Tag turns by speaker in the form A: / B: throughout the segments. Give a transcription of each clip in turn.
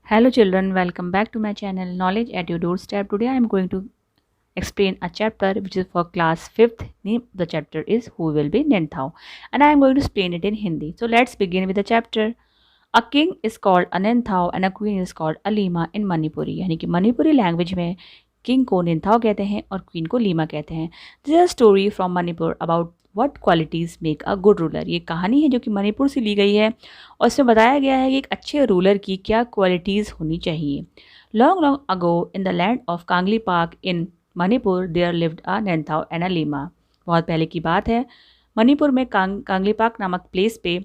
A: Hello children, welcome back to my channel Knowledge at your doorstep. Today I am going to explain a chapter which is for class 5th. Name of the chapter is Who Will Be Ninthao, and I am going to explain it in Hindi. So let's begin with the chapter. A king is called a Ninthao and a queen is called a Lima in Manipuri. यानी कि Manipuri language में king को निंथाओ कहते हैं और queen को Lima कहते हैं. This is a story from Manipur about what qualities make a good ruler. ये कहानी है जो कि मणिपुर से ली गई है और इसमें बताया गया है कि एक अच्छे रूलर की क्या क्वालिटीज़ होनी चाहिए. Long long ago in the land of Kangleipak in Manipur there lived a Ningthou and a Leima. बहुत पहले की बात है. मणिपुर में कांगली पाक नामक प्लेस पे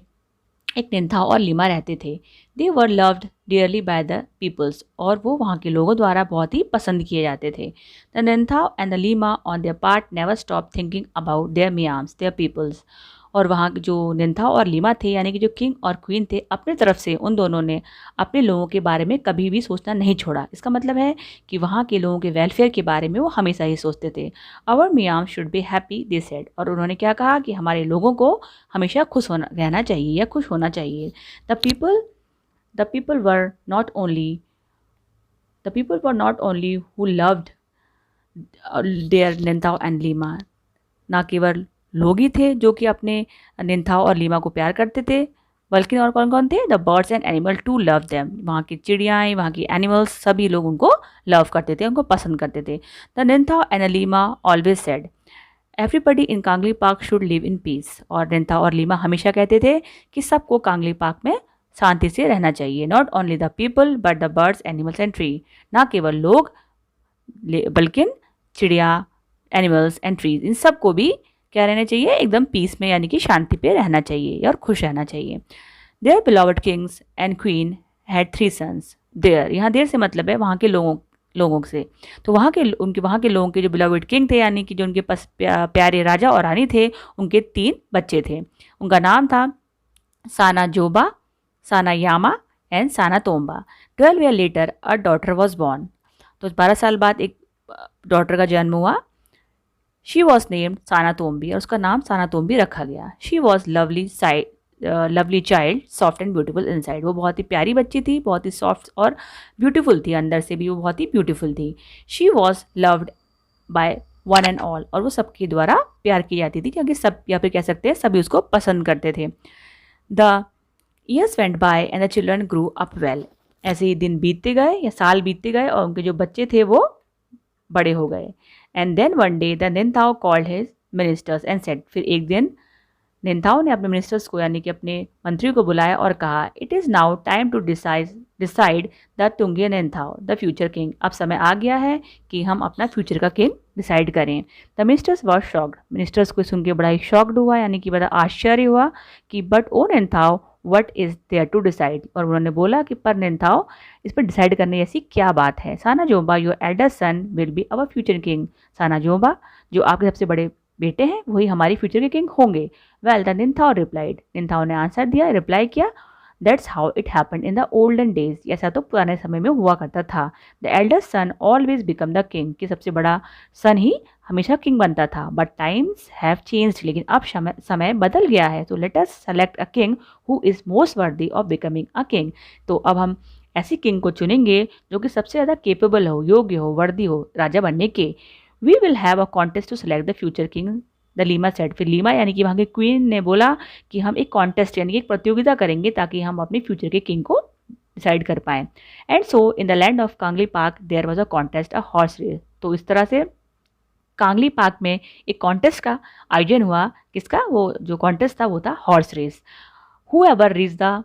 A: एक निंथाओ और लीमा रहते थे. They were loved dearly by the peoples. और वो वहाँ के लोगों द्वारा बहुत ही पसंद किए जाते थे. The Ningthou and the Leima on their part never stop thinking about their miyams their peoples. और वहाँ के जो निंथाओ और लीमा थे यानी कि जो किंग और क्वीन थे, अपने तरफ से उन दोनों ने अपने लोगों के बारे में कभी भी सोचना नहीं छोड़ा. इसका मतलब है कि वहाँ के लोगों के वेलफेयर के बारे में वो हमेशा ही सोचते थे. Our miyam should be happy they said. और उन्होंने क्या कहा कि हमारे लोगों को हमेशा खुश होना रहना चाहिए या खुश होना चाहिए. The people were not only who loved their Ningthou and Leima. ना केवल लोग ही थे जो कि अपने निंथाओ और लीमा को प्यार करते थे, बल्कि और कौन कौन थे? The birds and animal to love them. वहाँ की चिड़ियाएँ, वहाँ की एनिमल्स, सभी लोग उनको लव करते थे, उनको पसंद करते थे. The Ningthou and Leima always said everybody in Kangleipak should live in peace. और निंथाओ और लीमा हमेशा कहते थे कि सबको कांगली पार्क में शांति से रहना चाहिए. Not only the people but the birds animals and tree. ना केवल लोग बल्कि चिड़िया, एनिमल्स एंड ट्रीज, इन सबको भी क्या रहना चाहिए? एकदम पीस में यानी कि शांति पे रहना चाहिए और खुश रहना चाहिए. Their beloved kings and queen had 3 sons. There, यहाँ देर से मतलब है वहाँ के लोगों से. तो वहाँ के लोगों के जो बिलॉवड किंग थे यानी कि जो उनके पास प्यारे राजा और रानी थे, उनके 3 बच्चे थे. उनका नाम था Sana Joba, Sana Yama and Sana Tomba. 12 year later a daughter was born. तो 12 साल बाद एक डॉटर का जन्म हुआ. She was named Sana Tombi और उसका नाम साना तोम्बी रखा गया. She was lovely child, soft and beautiful inside. वो बहुत ही प्यारी बच्ची थी, बहुत ही सॉफ्ट और ब्यूटीफुल थी, अंदर से भी वो बहुत ही ब्यूटीफुल थी. She was loved by one and all. और वो सबके द्वारा प्यार की जाती थी क्योंकि सब, या फिर कह सकते हैं सभी उसको पसंद करते थे. The years went by and the children grew up well. ऐसे ही दिन बीतते गए या साल बीतते गए और उनके जो बच्चे थे वो बड़े हो गए. And then one day the Ningthou called his ministers and said. फिर एक दिन निंथाओ ने अपने मिनिस्टर्स को यानी कि अपने मंत्री को बुलाया और कहा, it is now time to decide the Tungge Ningthou the future king. अब समय आ गया है कि हम अपना फ्यूचर का किंग डिसाइड करें. The ministers were shocked. Ministers को सुन के बड़ा ही शॉक्ड हुआ यानी कि बड़ा आश्चर्य हुआ कि but oh Ningthou what is there to decide. और उन्होंने बोला कि पर निंथाओ, इस पर डिसाइड करने जैसी क्या बात है? Sana Joba your elder son will be our future king. Sana Joba, जो आपके सबसे बड़े बेटे हैं, वही हमारी फ्यूचर के किंग होंगे. Well the Ningthou replied. Ningthou ने आंसर दिया, रिप्लाई किया, that's how it happened in the olden days. ऐसा तो पुराने समय में हुआ करता था. The elder son always become the king. कि सबसे बड़ा सन ही हमेशा किंग बनता था. But times have changed. लेकिन अब समय बदल गया है. तो let us select a king who is most worthy of becoming a king. तो अब हम ऐसी किंग को चुनेंगे जो कि सबसे ज़्यादा केपेबल हो, योग्य हो, वर्दी हो राजा बनने के. We will have a contest to select the future king, the Leima said. फिर लीमा यानी कि वहाँ की क्वीन ने बोला कि हम एक कॉन्टेस्ट यानी कि एक प्रतियोगिता करेंगे ताकि हम अपने फ्यूचर के किंग को डिसाइड कर पाएँ. And so in the land of Kangleipak there was a contest, a horse race. तो इस तरह से कांगली पार्क में एक कॉन्टेस्ट का आयोजन हुआ. किसका? वो जो कॉन्टेस्ट था वो था horse race. Whoever reach the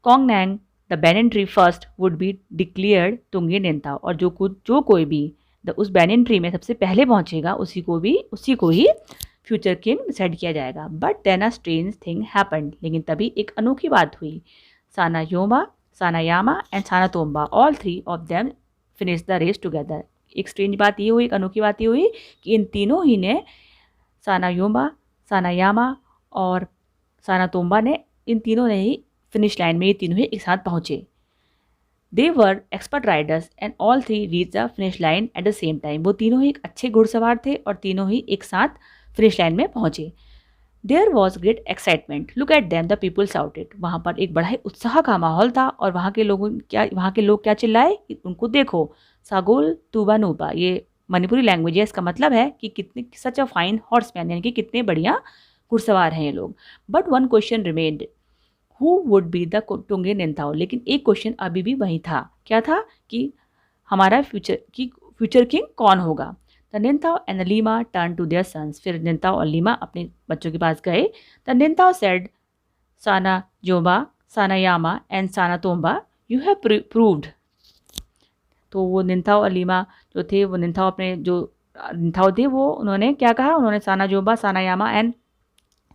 A: khongnang the banyan tree first would be declared Tungge Ningthou. और जो कोई भी उस बैनियन ट्री में सबसे पहले पहुंचेगा उसी को ही फ्यूचर किंग डिसाइड किया जाएगा. But then a strange thing happened. लेकिन तभी एक अनोखी बात हुई. Sana Yoma, Sana Yama and Sana Tomba, all 3 of them finish the race together. एक स्ट्रेंज बात ये हुई, एक अनोखी बात ये हुई कि इन तीनों ही ने, साना योमा, साना यामा और साना तोम्बा ने, इन तीनों ने ही फिनिश लाइन में, ये तीनों ही एक साथ पहुँचे. They were expert riders and all 3 reach the finish line at the same time. वो तीनों ही एक अच्छे घुड़सवार थे और तीनों ही एक साथ फिनिश लाइन में पहुँचे. There was great excitement, look at them the people shouted. वहाँ पर एक बड़ा ही उत्साह का माहौल था और वहाँ के लोग क्या चिल्लाए कि उनको देखो। सागोल तुबा नुबा, ये मणिपुरी लैंग्वेज है, इसका मतलब है कि कितने सच अ फाइन हॉर्समैन, यानी कि कितने बढ़िया घुड़सवार हैं ये लोग। But one question remained, who would be the Tungge Ningthou. लेकिन एक क्वेश्चन अभी भी वही था, क्या था कि हमारा फ्यूचर किंग कौन होगा। The Ningthou and Leima turn to their sons. फिर निंथाओ और लीमा अपने बच्चों के पास गए। The Ningthou said, Sana Joba, Sana Yama and Sana Tomba, you have proved. तो वो निंथाओ और लीमा जो थे, वो निंथाओ अपने जो निंथाओ थे, वो उन्होंने क्या कहा, उन्होंने साना जोबा, साना यामा एंड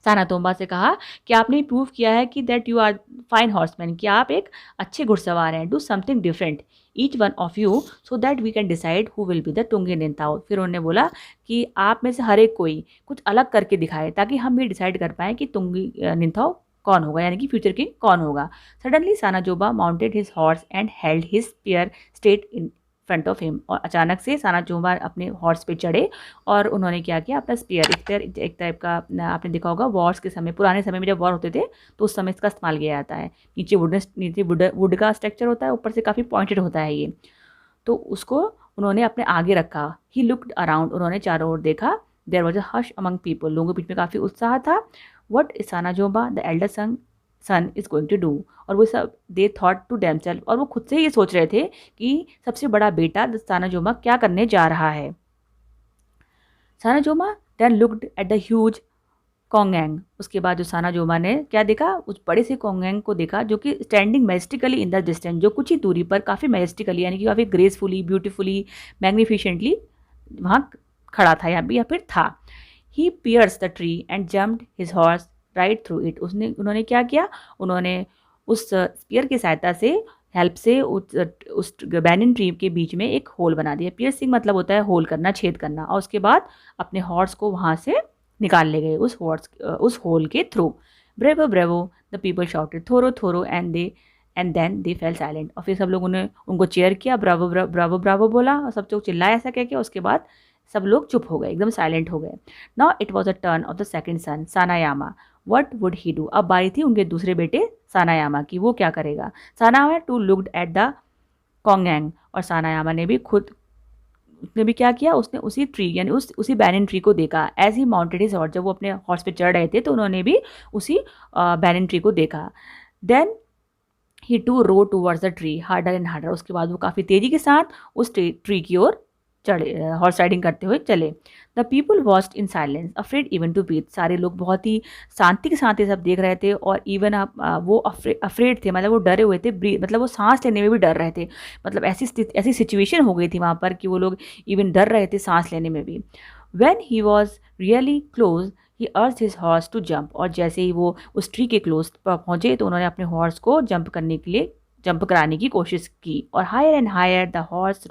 A: साना तोम्बा से कहा कि आपने प्रूव किया है कि that you are fine horseman, कि आप एक अच्छे घुड़सवार हैं। Do something different each one of you so that we can decide who will be the Tungge Ningthou. फिर उन्होंने बोला कि आप में से हर एक कोई कुछ अलग करके दिखाए ताकि हम भी डिसाइड कर पाएँ कि टुंगी निंताओ कौन होगा, यानी कि फ्यूचर किंग कौन होगा। Suddenly Sana Joba mounted his horse and held his spear straight in front of him. और अचानक से साना जोबा अपने हॉर्स पे चढ़े और उन्होंने क्या किया, अपना स्पीयर, एक टाइप का आपने देखा होगा वॉर्स के समय, पुराने समय में जब वॉर होते थे तो उस समय इसका इस्तेमाल किया जाता है। नीचे वुड का स्ट्रक्चर होता है, ऊपर से काफ़ी पॉइंटेड होता है ये। तो उसको उन्होंने अपने आगे रखा। ही लुक्ड अराउंड, उन्होंने चारों ओर देखा। There was a hush among people, लोगों के बीच में काफ़ी उत्साह था। What Sana Joba the elder son is going to do. और वो सब दे थॉट टू देमसेल्फ, और वो खुद से ये सोच रहे थे कि सबसे बड़ा बेटा साना जोमा क्या करने जा रहा है। Sana Joma then looked at the huge khongnang. उसके बाद जो साना जोमा ने क्या देखा, उस बड़े से कोंगैंग को देखा जो कि स्टैंडिंग मैजेस्टिकली इन द डिस्टेंस, जो कुछ ही दूरी पर काफ़ी मैजेस्टिकली, यानी कि काफ़ी ग्रेसफुली, ब्यूटीफुली, मैग्निफिशेंटली वहाँ खड़ा था या फिर था। He pierced the tree and jumped his horse right through it. उन्होंने क्या किया, उन्होंने उस स्पीयर की सहायता से, हेल्प से उस बैनिन ट्री के बीच में एक होल बना दिया। पियर्सिंग मतलब होता है होल करना, छेद करना। और उसके बाद अपने हॉर्स को वहाँ से निकाल ले गए उस होल के through. Bravo bravo the people shouted, थोरो थोरो and then they fell silent. और फिर सब लोगों ने उनको चेयर किया, ब्रावो ब्रावो ब्रावो बोला, और सब लोग चिल्लाया ऐसा कह के। उसके बाद सब लोग चुप हो गए, एकदम साइलेंट हो गए। Now it was a turn of the second son Sanayama. What would he do. अब बारी थी उनके दूसरे बेटे सानायामा की, वो क्या करेगा। सानायामा टू लुक्ड एट द कोंगैंग, और सानायामा ने भी उसने भी क्या किया, उसने उसी ट्री यानी उसी बैनिन ट्री को देखा। As he mounted his horse, जब वो अपने हॉर्स पे चढ़ रहे थे तो उन्होंने भी उसी बैनिन ट्री को देखा। Then he to row towards the tree harder and harder. उसके बाद वो काफ़ी तेज़ी के साथ उस ट्री की ओर चढ़े, हॉर्स राइडिंग करते हुए चले। The people watched in silence afraid even to breathe. सारे लोग बहुत ही शांति के साथ ये सब देख रहे थे, और इवन वो अफ्रेड थे, मतलब वो डरे हुए थे, मतलब वो सांस लेने में भी डर रहे थे। मतलब ऐसी सिचुएशन हो गई थी वहाँ पर कि वो लोग इवन डर रहे थे सांस लेने में भी। When he was really close he urged his horse to jump. और जैसे ही वो उस ट्री के क्लोज पर पहुँचे तो उन्होंने अपने हॉर्स को जंप कराने की कोशिश की। और higher and higher the horse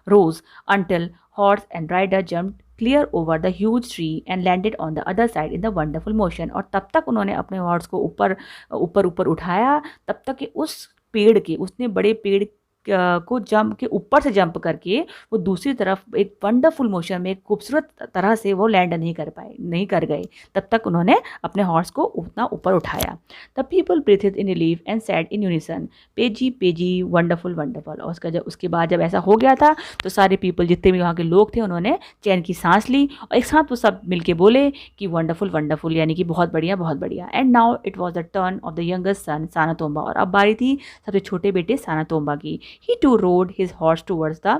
A: rose until horse and rider jumped clear over the huge tree and landed on the other side in the wonderful motion। और तब तक उन्होंने अपने हॉर्स को ऊपर ऊपर ऊपर उठाया, तब तक कि उसने बड़े पेड़ को जंप के ऊपर से जंप करके वो दूसरी तरफ एक वंडरफुल मोशन में, एक खूबसूरत तरह से वो लैंड नहीं कर गए। तब तक उन्होंने अपने हॉर्स को उतना ऊपर उठाया। The people ब्रीथेड in relief and said in unison, पेजी पेजी वंडरफुल वंडरफुल। और उसके बाद जब ऐसा हो गया था तो सारे पीपल, जितने भी वहाँ के लोग थे, उन्होंने चैन की सांस ली और एक साथ वो सब मिलके बोले कि वंडरफुल वंडरफुल, यानी कि बहुत बढ़िया बहुत बढ़िया। And now it was the turn of the youngest son Sana Tomba. और अब बारी थी सबसे छोटे बेटे साना तोम्बा की। He too rode his horse towards the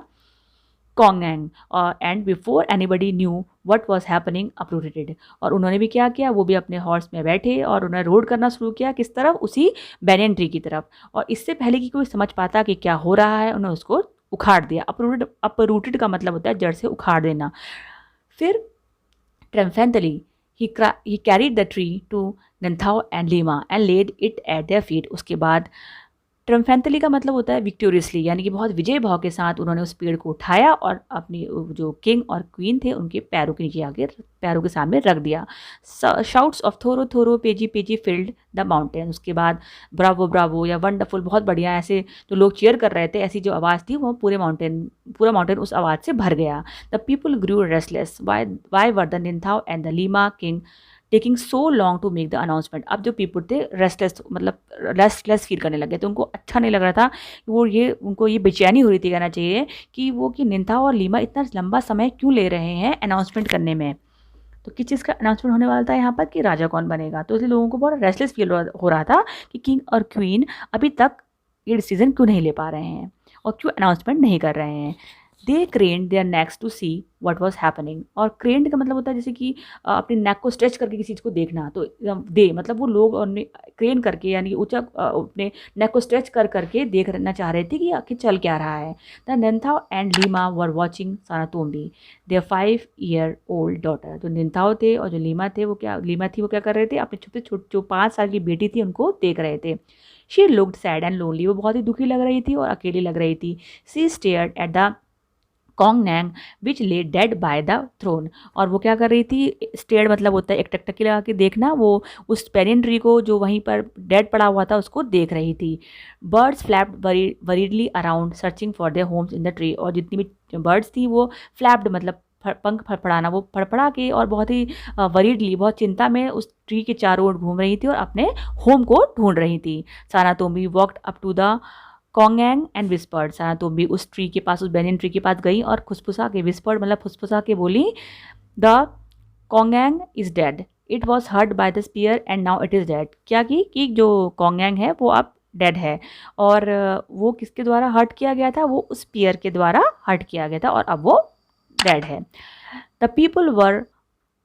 A: Kongang, and before anybody knew what was happening, uprooted it। और उन्होंने भी क्या किया, वो भी अपने हॉर्स में बैठे और उन्होंने रोड करना शुरू किया, किस तरफ, उसी बैनियन ट्री की तरफ। और इससे पहले कि कोई समझ पाता कि क्या हो रहा है, उन्होंने उसको उखाड़ दिया। अपरूटेड का मतलब होता है जड़ से उखाड़ देना। फिर triumphantly he carried the tree to Nanthao and Lima and laid it at their feet। उसके बाद ट्रम्फेंथली का मतलब होता है विक्टोरियसली, यानी कि बहुत विजय भाव के साथ उन्होंने उस पेड़ को उठाया और अपनी जो किंग और क्वीन थे उनके पैरों के नीचे आके पैरों के सामने रख दिया। शाउट्स ऑफ थोरो थोरो पेजी पेजी फिल्ड द माउंटेन। उसके बाद ब्रावो ब्रावो या वंडरफुल, बहुत बढ़िया, ऐसे जो लोग चीयर कर रहे थे, ऐसी जो आवाज़ थी वो पूरा माउंटेन उस आवाज़ से भर गया। The people grew restless, why were the Ningthou and the Leima king taking so long to make the announcement. अब जो पीपल थे रेस्टलेस, मतलब रेस्टलेस फील करने लगे, तो उनको अच्छा नहीं लग रहा था, उनको ये बेचैनी हो रही थी, कहना चाहिए कि निंथाओ और लीमा इतना लंबा समय क्यों ले रहे हैं अनाउंसमेंट करने में। तो किस चीज़ का अनाउंसमेंट होने वाला था यहाँ पर, कि राजा कौन बनेगा। तो इसलिए लोगों को बहुत रेस्टलेस फील हो रहा था कि किंग और क्वीन अभी तक ये डिसीजन क्यों नहीं ले पा रहे हैं और क्यों अनाउंसमेंट नहीं कर रहे हैं। They craned their necks to see what was happening. और क्रेन्ड का मतलब होता है जैसे कि अपनी नेक को स्ट्रेच करके किसी चीज़ को देखना। तो दे मतलब वो लोग क्रेन करके, यानी कि ऊंचा अपने नेक को स्ट्रेच करके देखना चाह रहे थे कि आखिर चल क्या रहा है। The Ningthou and Leima were watching Sanatombi their 5-year-old daughter. जो निंथाओ थे और जो लीमा थी वो क्या कर रहे थे, अपने छोटे जो 5 साल की बेटी थी उनको देख रहे थे। She looked sad and lonely. वो बहुत ही दुखी लग रही थी और अकेली लग रही थी। She stared at the khongnang which lay dead by the throne. और वो क्या कर रही थी, स्टेयर्ड मतलब होता है एक टकटकी लगा के देखना, वो उस पेरियन ट्री को जो वहीं पर डेड पड़ा हुआ था उसको देख रही थी। Birds flapped worriedly around searching for their homes in the tree. और जितनी भी बर्ड्स थी वो फ्लैप्ड मतलब पंख फड़फड़ाना, वो फड़फड़ा के और बहुत ही वरीडली, बहुत चिंता में उस ट्री के चारों ओर घूम रही थी और अपने होम को ढूंढ रही थी। Sanatombi walked up to the khongnang and whispered. Sanatombi उस ट्री के पास, उस बेनियन ट्री के पास गई और खुसफुसा के, विस्पर्ड मतलब फुसफुसा के बोली, the khongnang is dead, it was hurt by the spear and now it is dead. क्या कि जो कॉन्गैंग है वो अब डेड है, और वो किसके द्वारा हर्ट किया गया था, वो उस स्पीयर के द्वारा हर्ट किया गया था और अब वो डेड है। The people were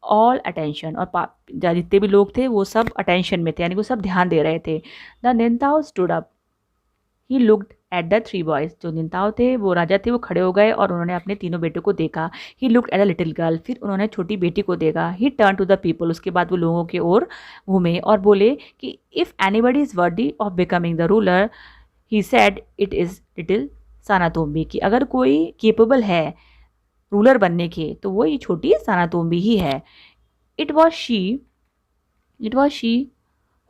A: all attention. और जितने भी लोग थे वो सब अटेंशन में थे, यानी वो सब ध्यान दे रहे थे। The Ningthou stood up, he looked at the 3 boys. जो निंथाओ थे, वो राजा थे, वो खड़े हो गए और उन्होंने अपने तीनों बेटों को देखा। He looked at a little girl, फिर उन्होंने छोटी बेटी को देखा। He turn to the people, उसके बाद वो लोगों की ओर घूमे और बोले कि if anybody is worthy of becoming the ruler, he said it is little Sanatombi. कि अगर कोई केपेबल है रूलर बनने के तो वो ये छोटी सानातोम्बी ही है। It was she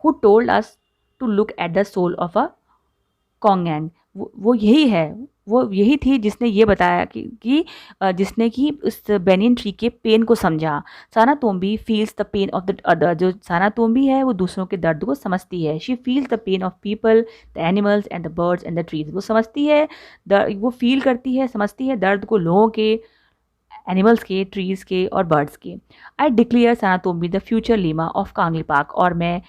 A: who told us to look at the soul of a kongnang. वो यही थी जिसने ये बताया जिसने कि उस बेनियन ट्री के पेन को समझा। Sanatombi feels the pain of the other. जो सानातोम्बी है वो दूसरों के दर्द को समझती है। She feels the pain of people, the animals and the birds and the trees. वो समझती है, वो फील करती है, समझती है दर्द को लोगों के, एनिमल्स के, ट्रीज़ के और बर्ड्स के। I declare Sanatombi the future Leima of Kangleipak. और मैं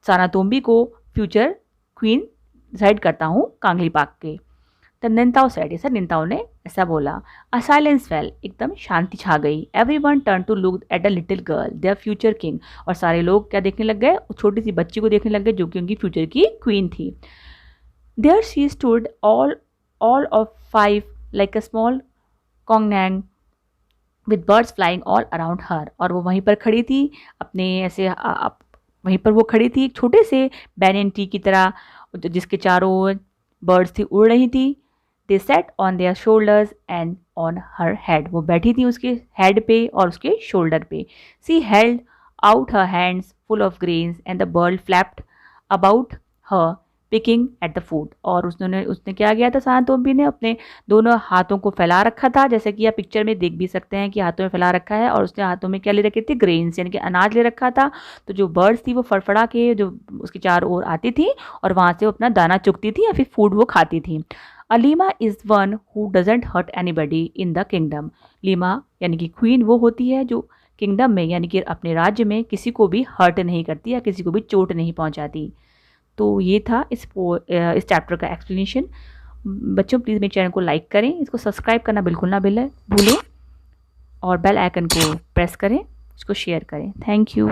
A: सानातोम्बी को फ्यूचर क्वीन डिसाइड करता हूँ कांगलीपाक के। द निंथाओ सेड, सर निंथाओ ने ऐसा बोला। अ साइलेंस फेल, एकदम शांति छा गई। Everyone turn to look at a little girl their future king. और सारे लोग क्या देखने लग गए, छोटी सी बच्ची को देखने लग गए जो कि उनकी फ्यूचर की क्वीन थी। There she stood all of 5 like a small kongnang with birds flying all around her. और वो वहीं पर खड़ी थी, अपने ऐसे वहीं पर वो खड़ी थी एक छोटे से बैनियन ट्री की तरह, जिसके चारों ओर बर्ड्स थी, उड़ रही थी। They sat on their shoulders and on her head. वो बैठी थी उसके हेड पे और उसके शोल्डर पे। She held out her hands full of grains and the bird flapped about her picking at the food. और उसने क्या किया था, सानातोम्बी ने अपने दोनों हाथों को फैला रखा था, जैसे कि आप पिक्चर में देख भी सकते हैं कि हाथों में फैला रखा है, और उसने हाथों में क्या ले रखे थे, ग्रेन्स यानी कि अनाज ले रखा था। तो जो बर्ड्स थी वो फड़फड़ा के जो उसके चारों ओर आती थी और वहाँ से वो अपना दाना चुगती थी या फिर फूड वो खाती थी। Leima is one who doesn't hurt anybody in the kingdom. Leima यानी कि क्वीन वो होती है जो किंगडम में, यानी कि अपने राज्य में, किसी को भी हर्ट नहीं करती या किसी को भी चोट नहीं पहुँचाती। तो ये था इस चैप्टर का एक्सप्लेनेशन। बच्चों प्लीज़ मेरे चैनल को लाइक करें, इसको सब्सक्राइब करना बिल्कुल ना भूलें और बेल आइकन को प्रेस करें, इसको शेयर करें। Thank you.